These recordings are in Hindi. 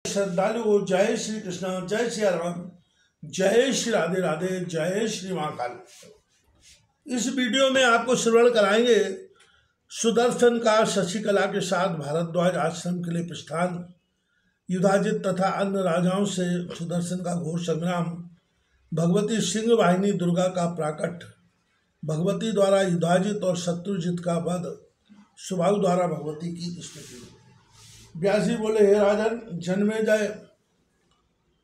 श्रद्धालु, जय श्री कृष्ण, जय श्री राम, जय श्री राधे राधे, जय श्री महाकाल। इस वीडियो में आपको श्रवण कराएंगे सुदर्शन का शशिकला के साथ भारद्वाज आश्रम के लिए प्रस्थान, युधाजित तथा अन्य राजाओं से सुदर्शन का घोर संग्राम, भगवती सिंह वाहिनी दुर्गा का प्राकट, भगवती द्वारा युधाजित और शत्रुजित का वध, सुबाहु द्वारा भगवती की स्तुति। व्यास जी बोले, हे राजन जन्मेजय,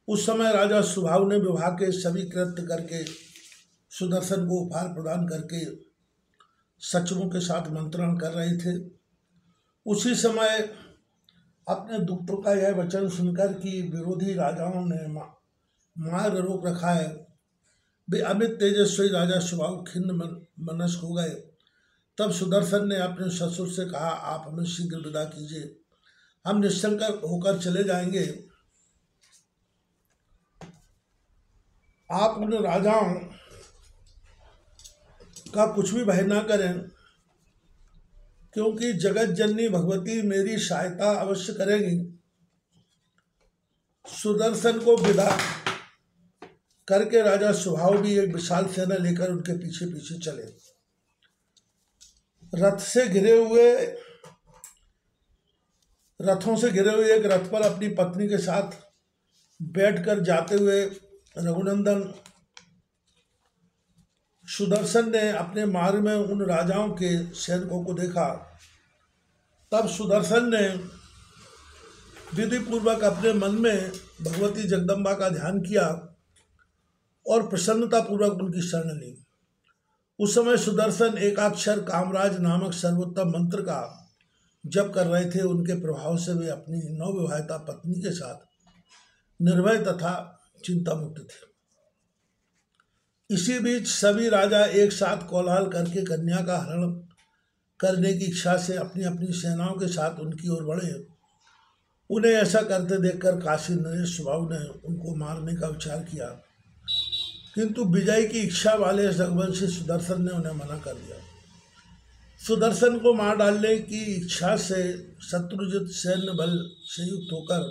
उस समय राजा सुबाहु ने विवाह के सभी कृत्य करके सुदर्शन को उपहार प्रदान करके सचिवों के साथ मंत्रण कर रहे थे। उसी समय अपने दूतों का यह वचन सुनकर कि विरोधी राजाओं ने मार्ग रोक रखा है, वे अमित तेजस्वी राजा सुबाहु खिन्न मनस्क हो गए। तब सुदर्शन ने अपने ससुर से कहा, आप हमें शीघ्र विदा कीजिए, हम निश्चंक होकर चले जाएंगे। आप उन राजाओं का कुछ भी भय ना करें, क्योंकि जगत जननी भगवती मेरी सहायता अवश्य करेगी। सुदर्शन को विदा करके राजा सुबाहु भी एक विशाल सेना लेकर उनके पीछे पीछे चले। रथों से घिरे हुए एक रथ पर अपनी पत्नी के साथ बैठकर जाते हुए रघुनंदन सुदर्शन ने अपने मार्ग में उन राजाओं के सैनिकों को देखा। तब सुदर्शन ने विधि पूर्वक अपने मन में भगवती जगदम्बा का ध्यान किया और प्रसन्नता पूर्वक उनकी शरण ली। उस समय सुदर्शन एकाक्षर कामराज नामक सर्वोत्तम मंत्र का जप कर रहे थे। उनके प्रभाव से वे अपनी नवविवाहिता पत्नी के साथ निर्भय तथा चिंता मुक्त थे। इसी बीच सभी राजा एक साथ कोलाहल करके कन्या का हरण करने की इच्छा से अपनी अपनी सेनाओं के साथ उनकी ओर बढ़े। उन्हें ऐसा करते देखकर काशी नरेश सुबाहु ने उनको मारने का विचार किया, किंतु विजय की इच्छा वाले रघुवंशी सुदर्शन ने उन्हें मना कर दिया। सुदर्शन को मार डालने की इच्छा से शत्रुजित सैन्य बल से युक्त होकर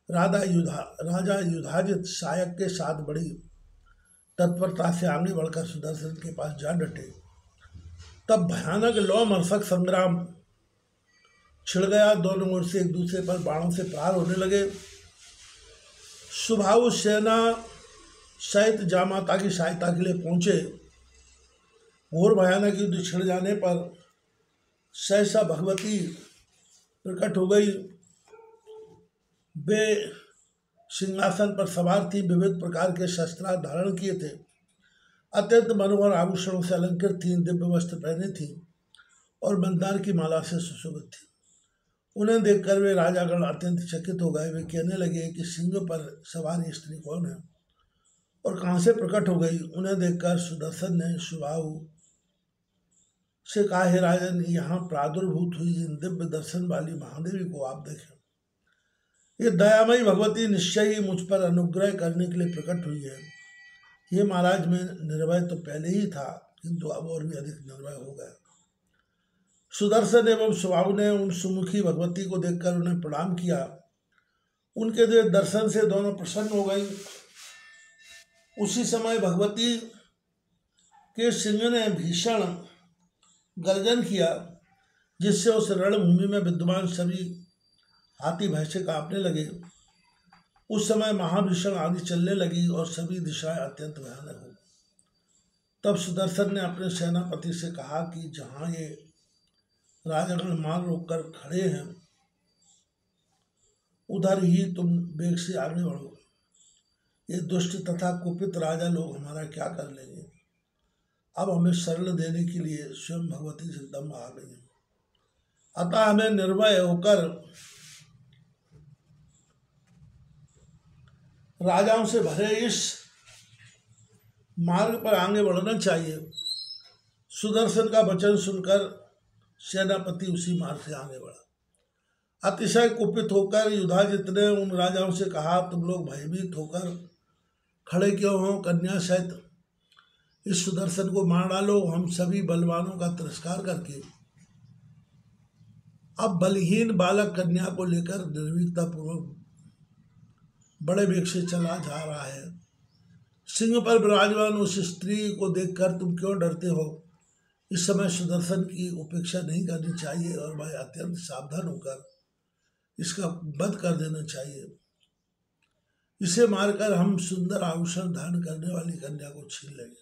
राजा युधाजित सहायक के साथ बड़ी तत्परता से आगे बढ़कर सुदर्शन के पास जा डटे। तब भयानक लौ मर्षक संग्राम छिड़ गया। दोनों ओर से एक दूसरे पर बाणों से प्रहार होने लगे। सुबाहु सेना सहित जामाता की सहायता के लिए पहुंचे। घोर भयानक युद्ध छिड़ जाने पर सहसा भगवती प्रकट हो गई। वे सिंहासन पर सवार थी, विविध प्रकार के शस्त्र धारण किए थे, अत्यंत मनोहर आभूषणों से अलंकृत थी, दिव्य वस्त्र पहने थी और मंदार की माला से सुशोभित थी। उन्हें देखकर वे राजागण अत्यंत चकित हो गए। वे कहने लगे कि सिंह पर सवार ये स्त्री कौन है और कहाँ से प्रकट हो गई। उन्हें देखकर सुदर्शन ने सुबाहु से कहा, हे राजन, यहाँ प्रादुर्भूत हुई इन दिव्य दर्शन वाली महादेवी को आप देखें। ये दयामयी भगवती निश्चय ही मुझ पर अनुग्रह करने के लिए प्रकट हुई है। ये महाराज, मैं निर्भय तो पहले ही था, किंतु अब और भी अधिक निर्भय हो गया। सुदर्शन एवं सुबाहु ने उन सुमुखी भगवती को देखकर उन्हें प्रणाम किया। उनके दर्शन से दोनों प्रसन्न हो गई। उसी समय भगवती के सिंह ने भीषण गर्जन किया, जिससे उस रणभूमि में विद्यमान सभी हाथी भय से कांपने लगे। उस समय महाभीषण आंधी चलने लगी और सभी दिशाएं अत्यंत भयानक हो। तब सुदर्शन ने अपने सेनापति से कहा कि जहाँ ये राजागण मार्ग रोककर खड़े हैं, उधर ही तुम वेग से आगे बढ़ो। ये दुष्ट तथा कुपित राजा लोग हमारा क्या कर लेंगे। अब हमें शरण देने के लिए स्वयं भगवती जगदम्बा आ गई। अतः हमें निर्भय होकर राजाओं से भरे इस मार्ग पर आगे बढ़ना चाहिए। सुदर्शन का वचन सुनकर सेनापति उसी मार्ग से आगे बढ़ा। अतिशय कुपित होकर युधाजित ने उन राजाओं से कहा, तुम लोग भयभीत होकर खड़े क्यों हो? कन्या सहित इस सुदर्शन को मार डालो। हम सभी बलवानों का तिरस्कार करके अब बलहीन बालक कन्या को लेकर निर्भीकता पूर्वक बड़े वेग से चला जा रहा है। सिंह पर विराजमान उस स्त्री को देखकर तुम क्यों डरते हो? इस समय सुदर्शन की उपेक्षा नहीं करनी चाहिए और वह अत्यंत सावधान होकर इसका वध कर देना चाहिए। इसे मारकर हम सुंदर आभूषण धारण करने वाली कन्या को छीन लेंगे।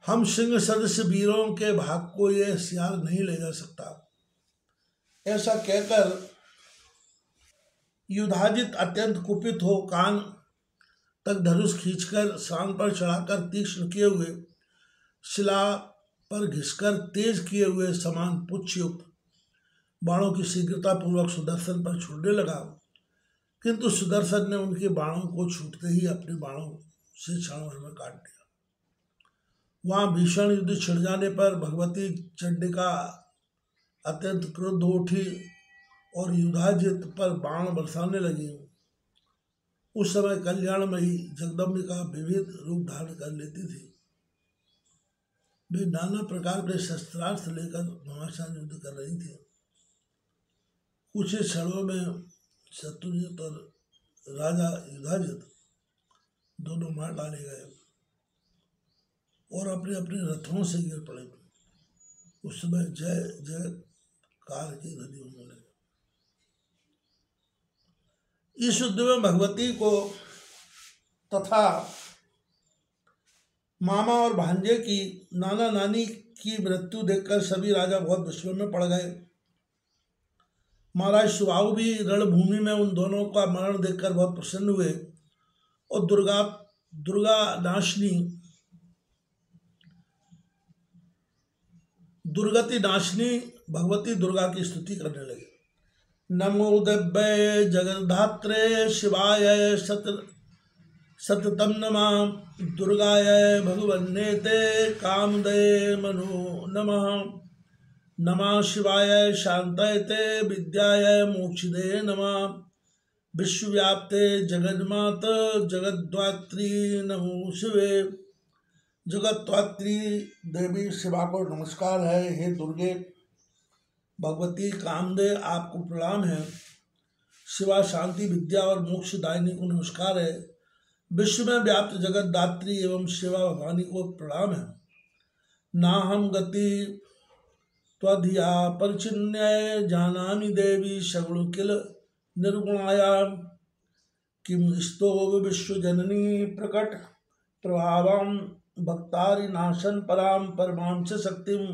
हम सिंह सदस्य वीरों के भाग को यह सियार नहीं ले जा सकता। ऐसा कहकर युधाजित अत्यंत कुपित हो कान तक धनुष खींचकर शान पर चढ़ाकर तीक्ष्ण किए हुए शिला पर घिसकर तेज किए हुए समान पुच्छयुक्त बाणों की शीघ्रता पूर्वक सुदर्शन पर छोड़ने लगा, किंतु सुदर्शन ने उनके बाणों को छूटते ही अपने बाणों से क्षण भर में काट दिया। वहां भीषण युद्ध छिड़ जाने पर भगवती चंडिका अत्यंत क्रुद्ध हो उठी और युधाजित पर बाण बरसाने लगी। उस समय कल्याणमयी जगदम्बिका विविध रूप धारण कर लेती थी। वे नाना प्रकार के शस्त्रास्त्र लेकर घमासान युद्ध कर रही थी। कुछ ही क्षणों में शत्रुजित और राजा युधाजित दोनों मार डाले गए और अपने अपने रथों से गिर पड़े। उस समय जय जयकार की ध्वनि होने लगी। इस युद्ध में भगवती को तथा मामा और भांजे की नाना नानी की मृत्यु देखकर सभी राजा बहुत विस्मय में पड़ गए। महाराज सुबाहु भी रणभूमि में उन दोनों का मरण देखकर बहुत प्रसन्न हुए और दुर्गति नाशनी भगवती दुर्गा की स्तुति करने लगे। नमो दिव्य जगद्धात्रे शिवाय सततम नमः दुर्गाय भगवन्नेते कामदये मनो नमः। नमः शिवाय शांतयते विद्याय मोक्षदे नमः। विश्वव्याप्ते जगन्मात जगद्धात्री नमो शिवे। जगद्धात्री देवी शिवा को नमस्कार है। हे दुर्गे भगवती कामदे आपको प्रणाम है। शिवा शांति विद्या और मोक्ष दायिनी को नमस्कार है। विश्व में व्याप्त जगद्धात्री एवं शिवा भवानी को प्रणाम है। ना हम गति त्वधिया परिचिन्य जानामि देवी सगुण किल निर्गुणाया। किम स्तोव विश्वजननी प्रकट प्रभावं भक्तारि नाशन पराम परमांश शक्तिम।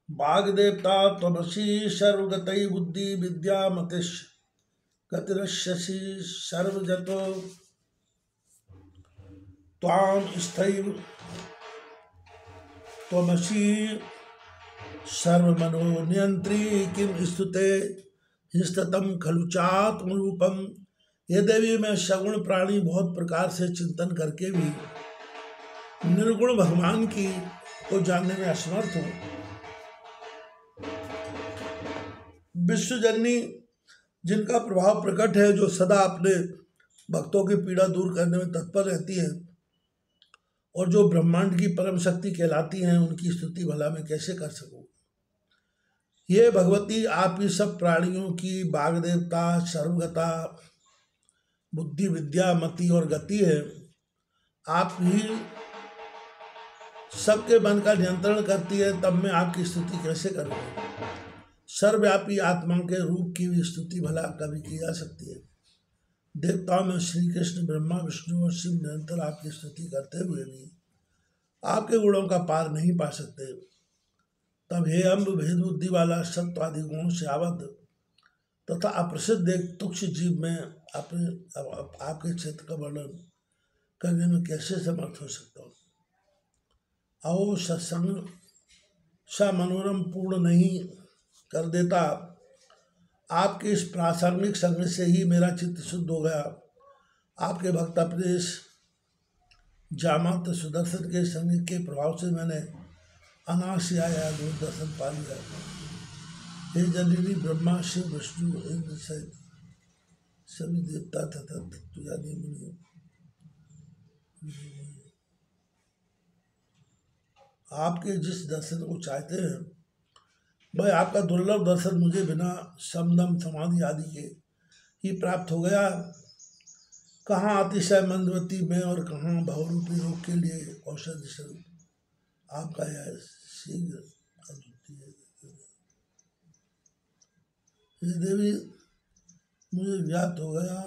वाग्देवता त्वमसि सर्वगतै बुद्धि विद्या मतिश्च गतिरस्यसि सर्वजतो। त्वां स्थैव त्वमसि सर्वमनो नियंत्री किम स्तुते हिस्ततम खलु चात्मरूपम। ये देवी मैं सगुण प्राणी बहुत प्रकार से चिंतन करके भी निर्गुण भगवान की को जानने में असमर्थ हूँ। विश्वजननी जिनका प्रभाव प्रकट है, जो सदा अपने भक्तों की पीड़ा दूर करने में तत्पर रहती है और जो ब्रह्मांड की परम शक्ति कहलाती हैं, उनकी स्तुति भला मैं कैसे कर सकूं। ये भगवती आप ही सब प्राणियों की वाग्देवता सर्वगता बुद्धि विद्या मति और गति है। आप ही सबके मन का नियंत्रण करती है, तब मैं आपकी स्तुति कैसे करूं। सर्वव्यापी आत्मा के रूप की भी स्तुति भला कभी की जा सकती है। देवताओं में श्री कृष्ण ब्रह्मा विष्णु और शिव निरंतर आपकी स्तुति करते हुए भी आपके गुणों का पार नहीं पा सकते। तब हे अम्ब भेद बुद्धि वाला सत्वादि गुणों से आबद्ध तथा अप्रसिद्ध एक तुक्ष जीव में आपके क्षेत्र का वर्णन करने में कैसे समर्थ हो सकता हूँ। आओ सत्संग सा मनोरम पूर्ण नहीं कर देता। आपके इस प्रासंगिक संग से ही मेरा चित्त शुद्ध हो गया। आपके भक्त अपने इस जामात सुदर्शन के संग के प्रभाव से मैंने अनायास आया दूरदर्शन पा लिया। हे जननी ब्रह्मा शिव विष्णु इंद्र सहित सभी देवता तथा तत्वज्ञानी मुनि आपके जिस दर्शन को चाहते हैं, वह आपका दुर्लभ दर्शन मुझे बिना समदम समाधि आदि के ही प्राप्त हो गया। कहाँ अतिशय मंदवती में और कहाँ भावरूपी रोग के लिए औषधि स्वरूप आपका यह शीघ्र अद्वितीय। ये देवी, मुझे ज्ञात हो गया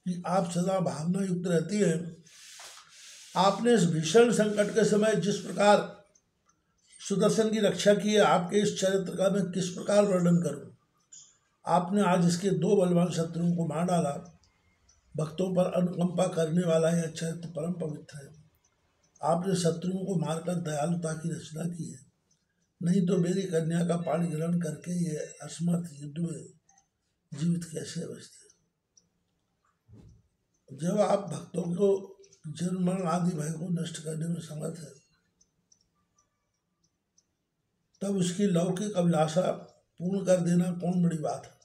कि आप सदा भावना युक्त रहती है। आपने इस भीषण संकट के समय जिस प्रकार सुदर्शन की रक्षा की है, आपके इस चरित्र का मैं किस प्रकार वर्णन करूं। आपने आज इसके 2 बलवान शत्रुओं को मार डाला। भक्तों पर अनुकंपा करने वाला यह चरित्र परम पवित्र है। आपने शत्रुओं को मारकर दयालुता की रचना की है, नहीं तो मेरी कन्या का पाणी ग्रहण करके ये असमर्थ युद्ध में जीवित कैसे बचते। जब आप भक्तों को जन्म मरण आदि भय को नष्ट करने में समर्थ है, तब उसकी लौकिक अभिलाषा पूर्ण कर देना कौन बड़ी बात है।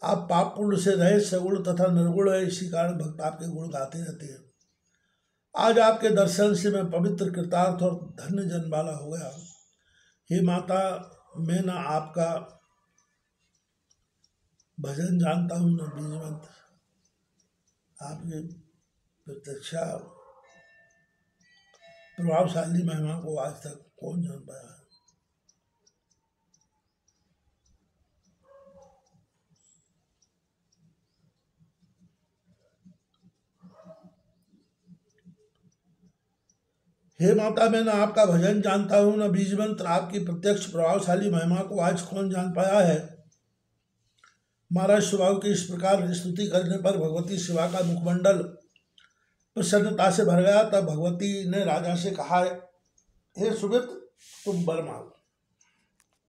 आप पाप पुण्य से रहित सगुण तथा निर्गुण है, इसी कारण भक्त आपके गुण गाते रहते हैं। आज आपके दर्शन से मैं पवित्र, कृतार्थ और धन्य जन वाला हो गया। हे माता, मैं न आपका भजन जानता हूँ न बीज मंत्र। आपकी प्रत्यक्षा प्रभावशाली महिमा को आज तक कौन जान पाया है। हे माता, मैं न आपका भजन जानता हूँ न बीज मंत्र। आपकी प्रत्यक्ष प्रभावशाली महिमा को आज कौन जान पाया है। महाराज स्वभाव की इस प्रकार स्तुति करने पर भगवती शिवा का मुखमंडल प्रसन्नता से भर गया। तब भगवती ने राजा से कहा, हे सुमित्र, तुम वर मांगो।